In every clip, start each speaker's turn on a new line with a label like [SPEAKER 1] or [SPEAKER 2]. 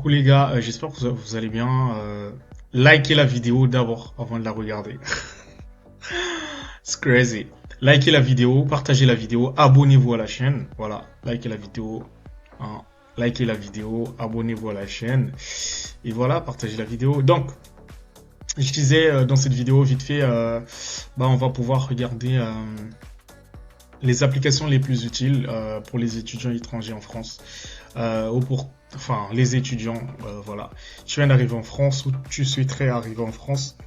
[SPEAKER 1] coucou les gars, j'espère que vous allez bien. Likez la vidéo d'abord avant de la regarder. C'est crazy. Likez la vidéo, partagez la vidéo, abonnez-vous à la chaîne. Voilà, likez la vidéo, hein. Likez la vidéo, abonnez-vous à la chaîne. Et voilà, partagez la vidéo. Donc, je disais dans cette vidéo vite fait, on va pouvoir regarder les applications les plus utiles pour les étudiants étrangers en France. Ou pour les étudiants, voilà. Tu viens d'arriver en France ou tu souhaiterais arriver en France.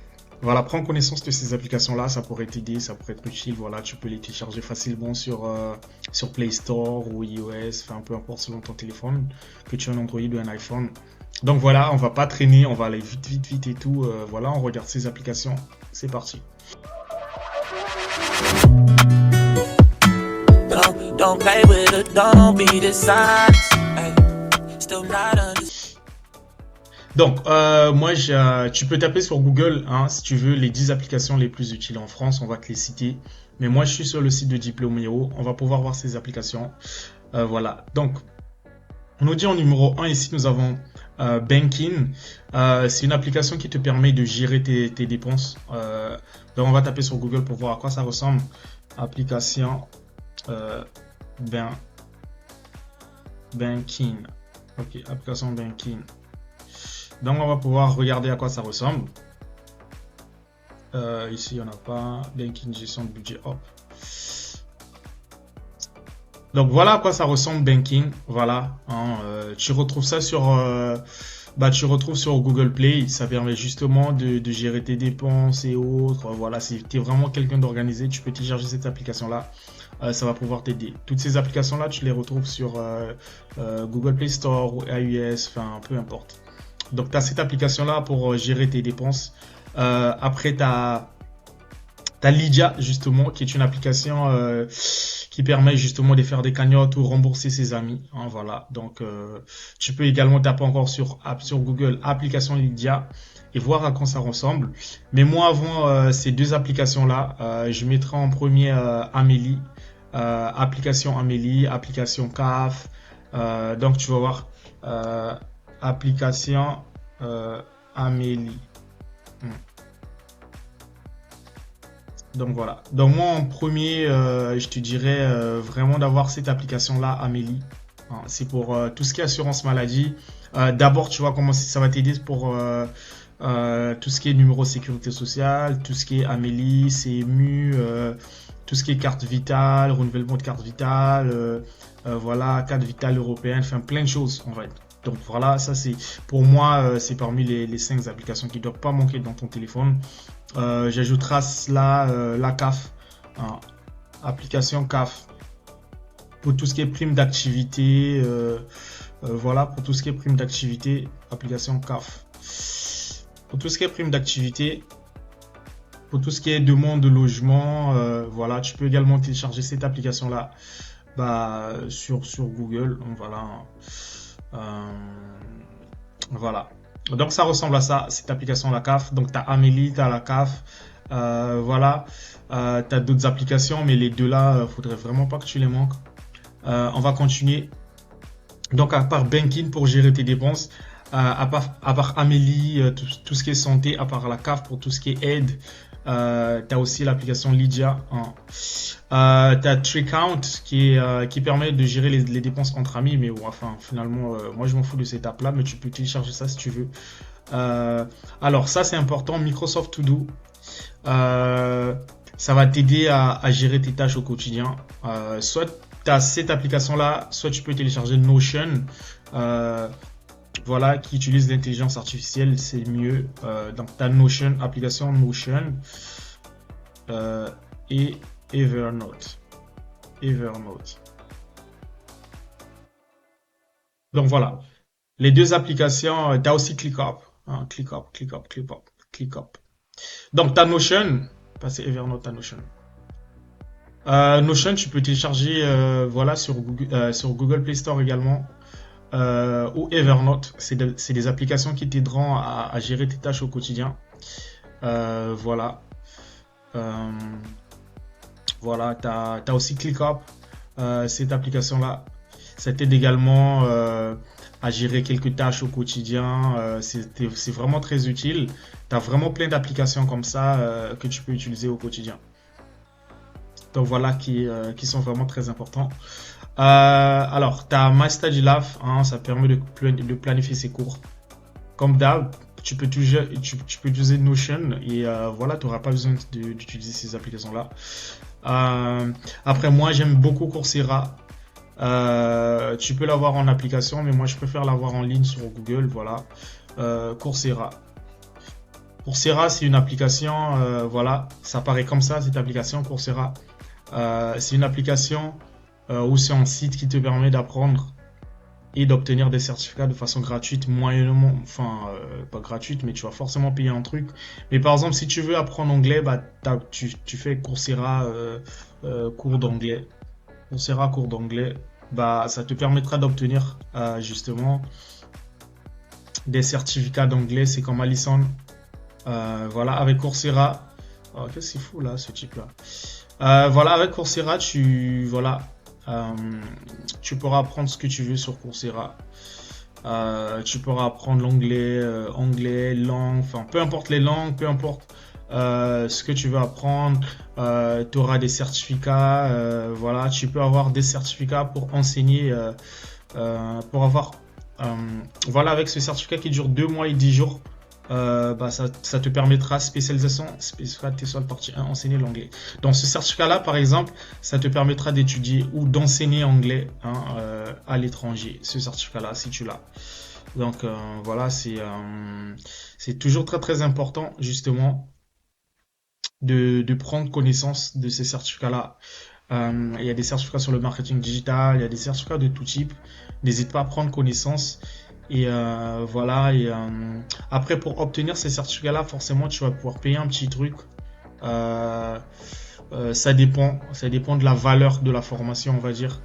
[SPEAKER 1] Voilà, prends connaissance de ces applications-là, ça pourrait t'aider, ça pourrait être utile. Voilà, tu peux les télécharger facilement sur Play Store ou iOS, peu importe selon ton téléphone, que tu aies un Android ou un iPhone. Donc voilà, on va pas traîner, on va aller vite et tout. Voilà, on regarde ces applications. C'est parti. Don't play with it, don't be dishonest. Still not Donc, tu peux taper sur Google, hein, si tu veux, les 10 applications les plus utiles en France, on va te les citer. Mais moi, je suis sur le site de Diplomio, on va pouvoir voir ces applications. Voilà, donc, on nous dit en numéro 1, ici, nous avons Banking. C'est une application qui te permet de gérer tes dépenses. Donc, on va taper sur Google pour voir à quoi ça ressemble. Application Banking. Ok, application Banking. Donc, on va pouvoir regarder à quoi ça ressemble. Ici, on n'a pas Banking, gestion de budget. Hop. Donc, voilà à quoi ça ressemble Banking. Voilà. Hein, tu retrouves ça sur Google Play. Ça permet justement de gérer tes dépenses et autres. Voilà, si tu es vraiment quelqu'un d'organisé, tu peux télécharger cette application-là. Ça va pouvoir t'aider. Toutes ces applications-là, tu les retrouves sur Google Play Store ou iOS, peu importe. Donc, tu as cette application-là pour gérer tes dépenses. Après, tu as Lydia, justement, qui est une application qui permet justement de faire des cagnottes ou rembourser ses amis. Hein, voilà. Donc, tu peux également taper encore sur Google application Lydia et voir à quoi ça ressemble. Mais moi, avant ces deux applications-là, je mettrai en premier Amélie. Application Amélie, application CAF. Donc, tu vas voir application Amélie. Donc voilà. Donc moi en premier, je te dirais vraiment d'avoir cette application-là, Amélie. Hein, c'est pour tout ce qui est assurance maladie. D'abord, tu vas commencer, ça va t'aider pour tout ce qui est numéro de sécurité sociale, tout ce qui est Amélie, CMU, tout ce qui est carte vitale, renouvellement de carte vitale, voilà, carte vitale européenne, plein de choses en fait. Donc voilà, ça c'est pour moi, c'est parmi les 5 applications qui ne doivent pas manquer dans ton téléphone. J'ajouterai là la CAF, hein, application CAF, pour tout ce qui est prime d'activité. Voilà, pour tout ce qui est prime d'activité, application CAF. Pour tout ce qui est prime d'activité, pour tout ce qui est demande de logement, voilà, tu peux également télécharger cette application-là sur Google. Donc, voilà. Voilà. Donc ça ressemble à ça, cette application la CAF. Donc tu as Amélie, tu as la CAF. Voilà. Tu as d'autres applications, mais les deux là, faudrait vraiment pas que tu les manques. On va continuer. Donc à part Banking pour gérer tes dépenses, à part Amélie, tout ce qui est santé, à part la CAF pour tout ce qui est aide. Tu as aussi l'application Lydia. Hein. Tu as TreeCount qui permet de gérer les dépenses entre amis, mais bon, finalement, moi je m'en fous de cette app là, mais tu peux télécharger ça si tu veux. Alors ça c'est important, Microsoft To Do, ça va t'aider à gérer tes tâches au quotidien. Soit tu as cette application là, soit tu peux télécharger Notion, voilà, qui utilise l'intelligence artificielle, c'est mieux. Donc tu as Notion, application Notion et Evernote. Donc voilà, les deux applications. Tu as aussi ClickUp, hein, ClickUp. Donc tu as Notion, passer Evernote à Notion. Notion, tu peux télécharger voilà, sur Google Play Store également. Ou Evernote, c'est des applications qui t'aideront à gérer tes tâches au quotidien. Voilà. Voilà, tu as aussi ClickUp, cette application-là. Ça t'aide également à gérer quelques tâches au quotidien. C'est vraiment très utile. Tu as vraiment plein d'applications comme ça que tu peux utiliser au quotidien. Donc voilà qui sont vraiment très importants. Alors, tu as MyStudyLab, hein, ça permet de planifier ses cours. Comme d'hab, tu peux utiliser Notion et voilà, tu n'auras pas besoin d'utiliser ces applications-là. Après, moi, j'aime beaucoup Coursera. Tu peux l'avoir en application, mais moi, je préfère l'avoir en ligne sur Google. Voilà, Coursera. Coursera, c'est une application, voilà, ça paraît comme ça, cette application Coursera. C'est une application ou c'est un site qui te permet d'apprendre et d'obtenir des certificats de façon gratuite, moyennement, enfin, pas gratuite, mais tu vas forcément payer un truc. Mais par exemple, si tu veux apprendre anglais, bah, tu fais Coursera cours d'anglais. Coursera cours d'anglais, bah, ça te permettra d'obtenir justement des certificats d'anglais. C'est comme Allison. Voilà, avec Coursera. Oh, qu'est-ce qu'il fout là, ce type-là? Voilà, avec Coursera, tu pourras apprendre ce que tu veux sur Coursera. Tu pourras apprendre l'anglais, anglais, langue, enfin peu importe les langues, peu importe ce que tu veux apprendre. Tu auras des certificats. Voilà, tu peux avoir des certificats pour enseigner, pour avoir. Voilà, avec ce certificat qui dure 2 mois et 10 jours. Bah, ça te permettra spécialisation sur la partie 1, enseigner l'anglais. Dans ce certificat-là, par exemple, ça te permettra d'étudier ou d'enseigner anglais hein, à l'étranger. Ce certificat-là, si tu l'as. Donc voilà, c'est toujours très très important justement de prendre connaissance de ces certificats-là. Il y a des certificats sur le marketing digital, il y a des certificats de tout type. N'hésite pas à prendre connaissance. Et voilà. Et après, pour obtenir ces certificats-là, forcément, tu vas pouvoir payer un petit truc. Ça dépend de la valeur de la formation, on va dire.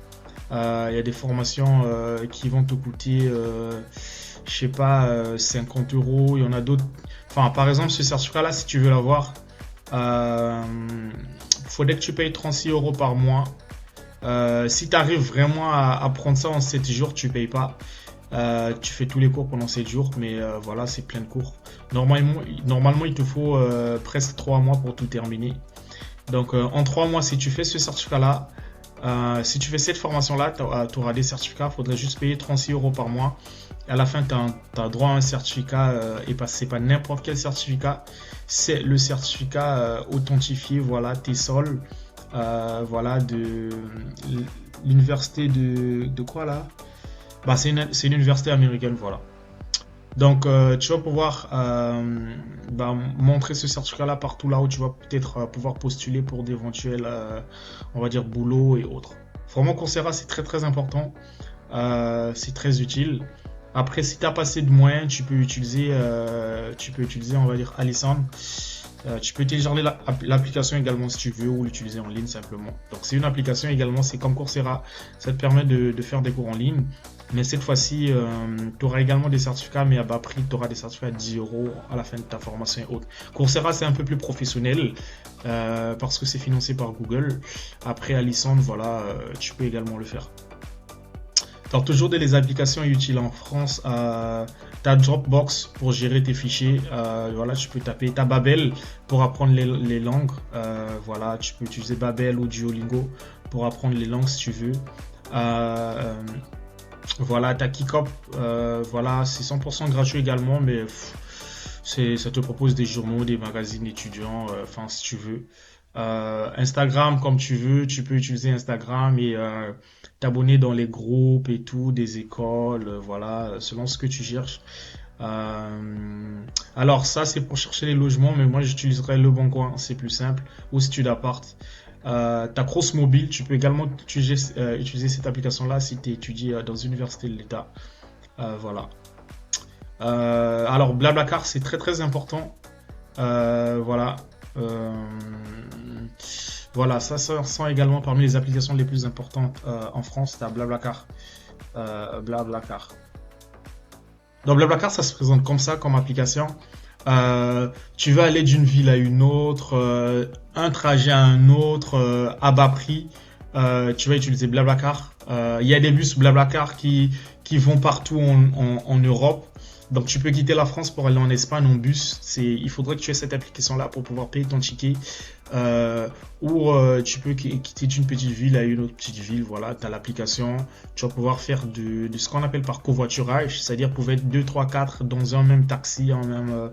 [SPEAKER 1] Il y a des formations qui vont te coûter, je sais pas, 50 euros. Il y en a d'autres. Enfin, par exemple, ce certificat-là, si tu veux l'avoir, faudrait que tu payes 36 euros par mois. Si tu arrives vraiment à prendre ça en 7 jours, tu payes pas. Tu fais tous les cours pendant 7 jours, mais voilà, c'est plein de cours. Normalement il te faut presque 3 mois pour tout terminer. Donc, en 3 mois, si tu fais ce certificat-là, si tu fais cette formation-là, tu auras des certificats. Il faudrait juste payer 36 euros par mois. Et à la fin, tu as droit à un certificat. Et c'est pas n'importe quel certificat. C'est le certificat authentifié. Voilà, TESOL. Voilà, de l'université de quoi là? Bah, c'est une université américaine, voilà. Donc, tu vas pouvoir montrer ce certificat-là partout là où tu vas peut-être pouvoir postuler pour d'éventuels, on va dire, boulot et autres. Vraiment, Coursera, c'est très très important. C'est très utile. Après, si tu n'as pas assez de moyens, tu peux utiliser, on va dire, Allison. Tu peux télécharger l'application également si tu veux ou l'utiliser en ligne simplement. Donc c'est une application également, c'est comme Coursera, ça te permet de faire des cours en ligne. Mais cette fois-ci, tu auras également des certificats, mais à bas prix, tu auras des certificats à 10 euros à la fin de ta formation et autres. Coursera, c'est un peu plus professionnel parce que c'est financé par Google. Après, Allison, voilà, tu peux également le faire. Alors, toujours des applications utiles en France. Tu as Dropbox pour gérer tes fichiers. Voilà, tu peux taper. Tu as Babel pour apprendre les langues. Voilà, tu peux utiliser Babel ou Duolingo pour apprendre les langues si tu veux. Voilà, tu as Kikop. Voilà, c'est 100% gratuit également, mais ça te propose des journaux, des magazines étudiants, enfin, si tu veux. Instagram, comme tu veux, tu peux utiliser Instagram et t'abonner dans les groupes et tout, des écoles, voilà, selon ce que tu cherches. Alors ça, c'est pour chercher les logements, mais moi j'utiliserais Le Bon Coin, c'est plus simple, ou Stud Apart. T'as Cross Mobile, tu peux également utiliser cette application-là si tu étudies dans une université de l'État. Voilà. Alors Blablacar, c'est très très important. Voilà. Voilà, ça sont également parmi les applications les plus importantes en France. T'as Blablacar. Blablacar. Donc Blablacar, ça se présente comme ça, comme application. Tu vas aller d'une ville à une autre, un trajet à un autre, à bas prix. tu vas utiliser Blablacar. Il y a des bus Blablacar qui vont partout en Europe. Donc tu peux quitter la France pour aller en Espagne en bus. Il faudrait que tu aies cette application-là pour pouvoir payer ton ticket. Tu peux quitter d'une petite ville à une autre petite ville. Voilà, tu as l'application. Tu vas pouvoir faire de ce qu'on appelle par covoiturage, c'est-à-dire pouvoir être 2, 3, 4 dans un même taxi, une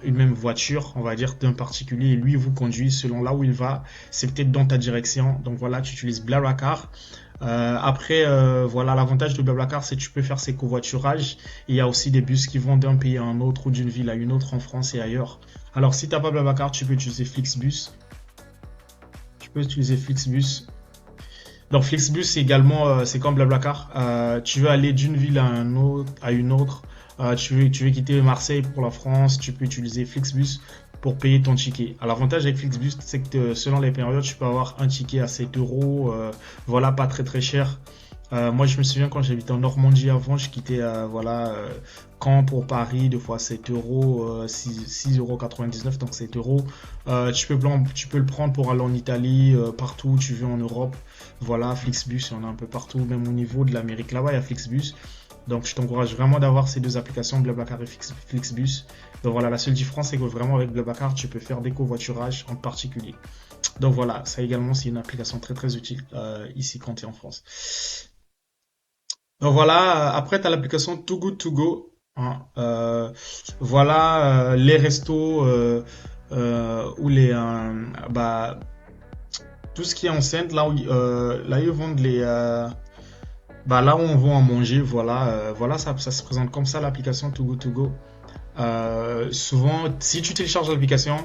[SPEAKER 1] même voiture, on va dire, d'un particulier. Et lui, vous conduit selon là où il va. C'est peut-être dans ta direction. Donc voilà, tu utilises Blablacar. Voilà, l'avantage de Blablacar, c'est que tu peux faire ces covoiturages. Il y a aussi des bus qui vont d'un pays à un autre ou d'une ville à une autre en France et ailleurs. Alors, si tu n'as pas Blablacar, tu peux utiliser Flixbus. Donc, Flixbus, c'est également, c'est comme Blablacar. Tu veux aller d'une ville à une autre. Tu veux quitter Marseille pour la France, tu peux utiliser Flixbus pour payer ton ticket. Alors, l'avantage avec Flixbus, c'est que selon les périodes, tu peux avoir un ticket à 7 euros. Voilà, pas très très cher. Moi, je me souviens quand j'habitais en Normandie avant, je quittais Caen pour Paris, deux fois 7 euros, 6,99 €, donc 7 euros. Tu peux le prendre pour aller en Italie, partout où tu veux en Europe. Voilà, Flixbus, il y en a un peu partout, même au niveau de l'Amérique là-bas, il y a Flixbus. Donc, je t'encourage vraiment d'avoir ces deux applications, Blablacar et Flixbus. Donc voilà, la seule différence, c'est que vraiment avec Blablacar, tu peux faire des covoiturages en particulier. Donc voilà, ça également, c'est une application très très utile ici quand tu es en France. Donc voilà, après, tu as l'application Too Good To Go. Hein. Voilà, les restos ou tout ce qui est enceinte, là où ils vendent là où on va en manger, voilà, ça se présente comme ça l'application Too Good To Go. Souvent, si tu télécharges l'application,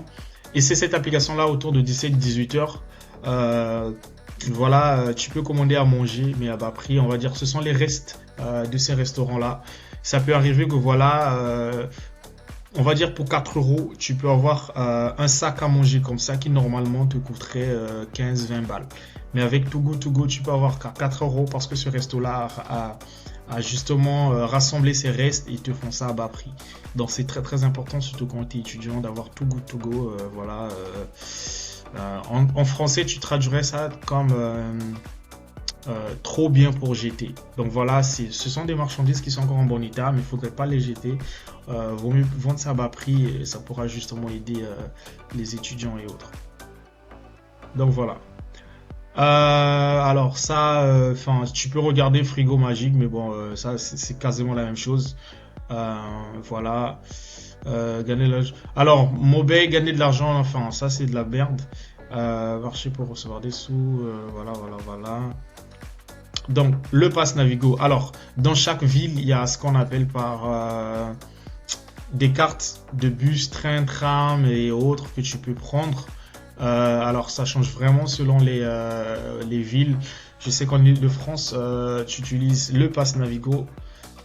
[SPEAKER 1] et c'est cette application-là autour de 17-18 heures, voilà, tu peux commander à manger, mais à bas prix, on va dire, ce sont les restes de ces restaurants-là. Ça peut arriver que voilà, on va dire pour 4 euros, tu peux avoir un sac à manger comme ça qui normalement te coûterait 15-20 balles. Mais avec Too Good To Go, tu peux avoir 4 euros parce que ce resto-là a justement rassemblé ses restes et ils te font ça à bas prix. Donc c'est très très important, surtout quand tu es étudiant, d'avoir Too Good To Go. Voilà. En français, tu traduirais ça comme trop bien pour jeter. Donc voilà, ce sont des marchandises qui sont encore en bon état, mais il ne faudrait pas les jeter. Vaut mieux vendre ça à bas prix et ça pourra justement aider les étudiants et autres. Donc voilà. Alors ça, tu peux regarder Frigo Magique, mais bon, ça c'est quasiment la même chose. Voilà. Alors, Mobay, gagner de l'argent, enfin, ça c'est de la merde. Marcher pour recevoir des sous, voilà. Donc, le pass Navigo. Alors, dans chaque ville, il y a ce qu'on appelle par des cartes de bus, train, tram et autres que tu peux prendre. Alors, ça change vraiment selon les villes. Je sais qu'en Île-de-France, tu utilises le pass Navigo.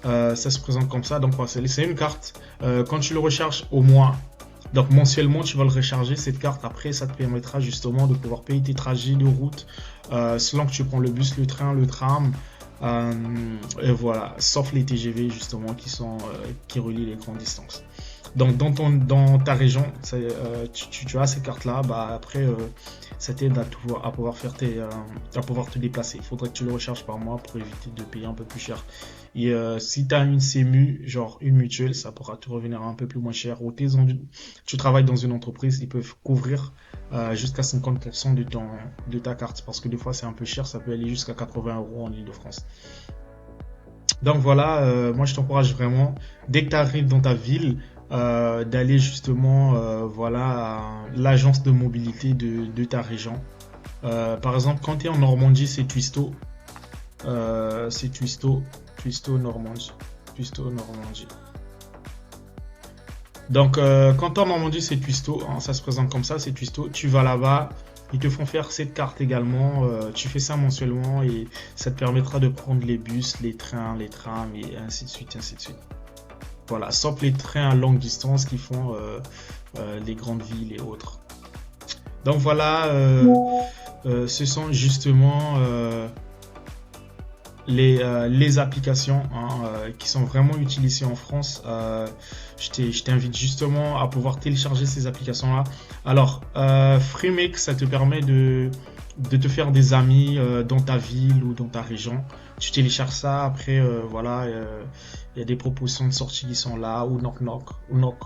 [SPEAKER 1] Ça se présente comme ça. Donc, c'est une carte. Quand tu le recharges au mois, donc mensuellement, tu vas le recharger cette carte. Après, ça te permettra justement de pouvoir payer tes trajets de route selon que tu prends le bus, le train, le tram. Et voilà, sauf les TGV justement qui relient les grandes distances. Donc dans ta région, tu as ces cartes-là. Après, ça t'aide à pouvoir à pouvoir te déplacer. Il faudrait que tu le recharges par mois pour éviter de payer un peu plus cher. Et si tu as une CMU, genre une mutuelle, ça pourra te revenir un peu plus moins cher. Ou tu travailles dans une entreprise, ils peuvent couvrir jusqu'à 50% de ta carte. Parce que des fois, c'est un peu cher, ça peut aller jusqu'à 80 € en Île-de-France. Donc voilà, moi je t'encourage vraiment, dès que tu arrives dans ta ville, d'aller justement à l'agence de mobilité de ta région. Par exemple, quand tu es en Normandie, c'est Twisto. Twisto Normandie. Donc, quand tu es en Normandie, c'est Twisto. Hein, ça se présente comme ça, c'est Twisto. Tu vas là-bas. Ils te font faire cette carte également. Tu fais ça mensuellement et ça te permettra de prendre les bus, les trains, les trams et ainsi de suite, ainsi de suite. Voilà, sauf les trains à longue distance qui font les grandes villes et autres. Donc voilà, ce sont justement les applications hein, qui sont vraiment utilisées en France. Je t'invite justement à pouvoir télécharger ces applications-là. Alors, Freemake, ça te permet de te faire des amis dans ta ville ou dans ta région. Tu télécharges ça, après, voilà, il y a des propositions de sortie qui sont là, ou Knock Knock, ou Knock.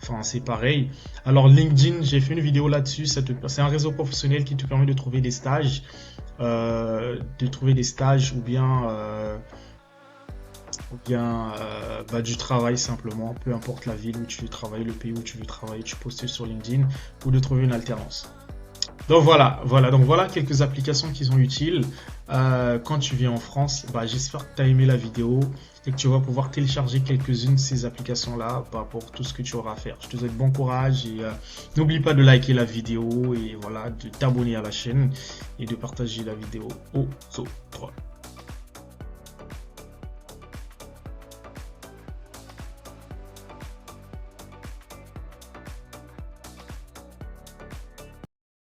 [SPEAKER 1] Enfin, c'est pareil. Alors, LinkedIn, j'ai fait une vidéo là-dessus. C'est un réseau professionnel qui te permet de trouver des stages. Ou bien du travail simplement, peu importe la ville où tu veux travailler, le pays où tu veux travailler, tu postes sur LinkedIn ou de trouver une alternance. Donc voilà quelques applications qui sont utiles quand tu viens en France. J'espère que tu as aimé la vidéo et que tu vas pouvoir télécharger quelques-unes de ces applications-là pour tout ce que tu auras à faire. Je te souhaite bon courage et n'oublie pas de liker la vidéo et voilà, de t'abonner à la chaîne et de partager la vidéo aux autres.